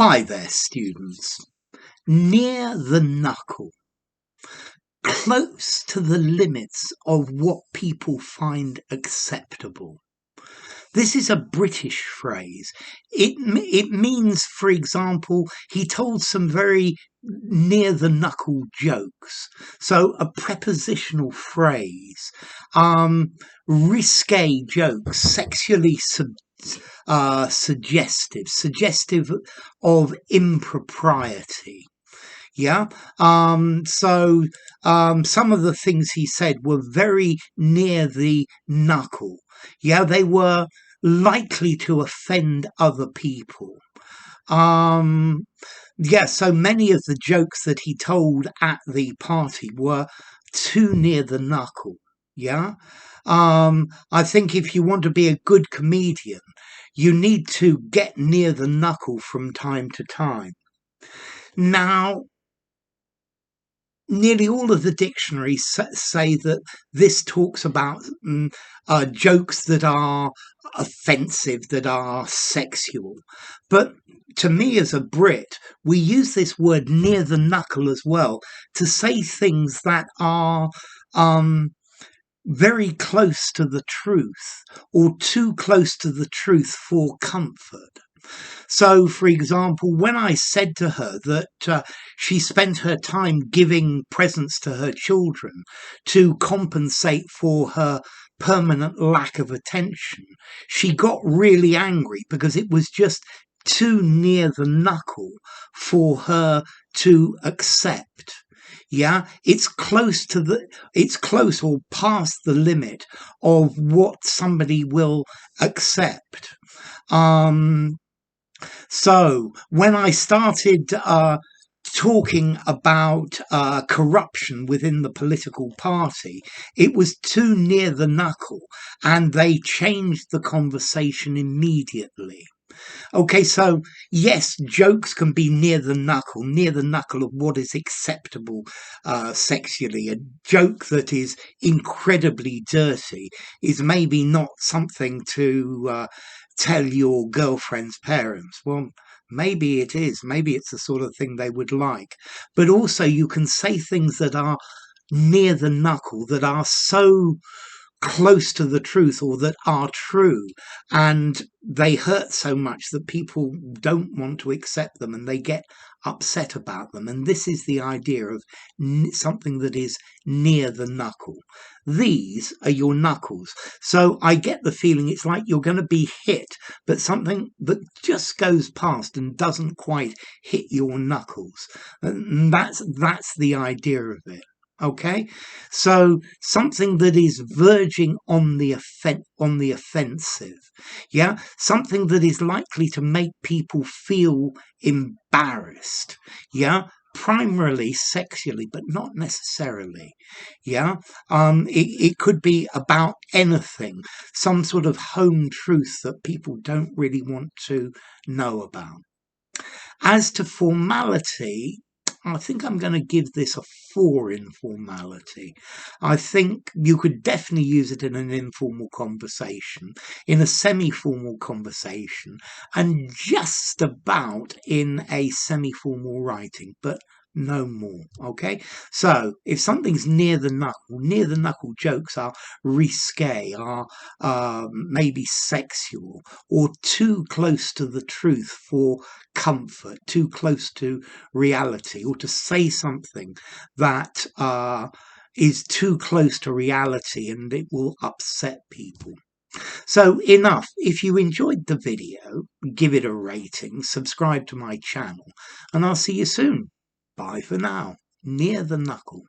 Hi there, students. Near the knuckle, close to the limits of what people find acceptable. This is a British phrase. It means, for example, he told some very near the knuckle jokes. So a prepositional phrase, risque jokes, sexually suggestive of impropriety. Yeah. Some of the things he said were very near the knuckle. Yeah, they were likely to offend other people. So many of the jokes that he told at the party were too near the knuckle. Yeah. I think if you want to be a good comedian, you need to get near the knuckle from time to time. Now, nearly all of the dictionaries say that this talks about jokes that are offensive, that are sexual. But to me, as a Brit, we use this word near the knuckle as well to say things that are very close to the truth or too close to the truth for comfort. So, for example, when I said to her that she spent her time giving presents to her children to compensate for her permanent lack of attention, she got really angry because it was just too near the knuckle for her to accept. Yeah, it's close or past the limit of what somebody will accept. So when I started talking about corruption within the political party, it was too near the knuckle, and they changed the conversation immediately. Okay, so yes, jokes can be near the knuckle of what is acceptable sexually. A joke that is incredibly dirty is maybe not something to tell your girlfriend's parents. Well, maybe it is. Maybe it's the sort of thing they would like. But also, you can say things that are near the knuckle, that are so close to the truth or that are true, and they hurt so much that people don't want to accept them and they get upset about them. And this is the idea of something that is near the knuckle. These are your knuckles. So I get the feeling it's like you're going to be hit, but something that just goes past and doesn't quite hit your knuckles. And that's the idea of it. Okay, so something that is verging on the offensive, yeah, something that is likely to make people feel embarrassed, yeah, primarily sexually, but not necessarily, yeah. It could be about anything, some sort of home truth that people don't really want to know about. As to formality, I think I'm going to give this a 4 in formality. I think you could definitely use it in an informal conversation, in a semi-formal conversation, and just about in a semi-formal writing, but no more. Okay, so if something's near the knuckle jokes are risque, are maybe sexual, or too close to the truth for comfort, too close to reality, or to say something that is too close to reality and it will upset people. So enough. If you enjoyed the video, give it a rating, subscribe to my channel, and I'll see you soon. Bye for now. Near the knuckle.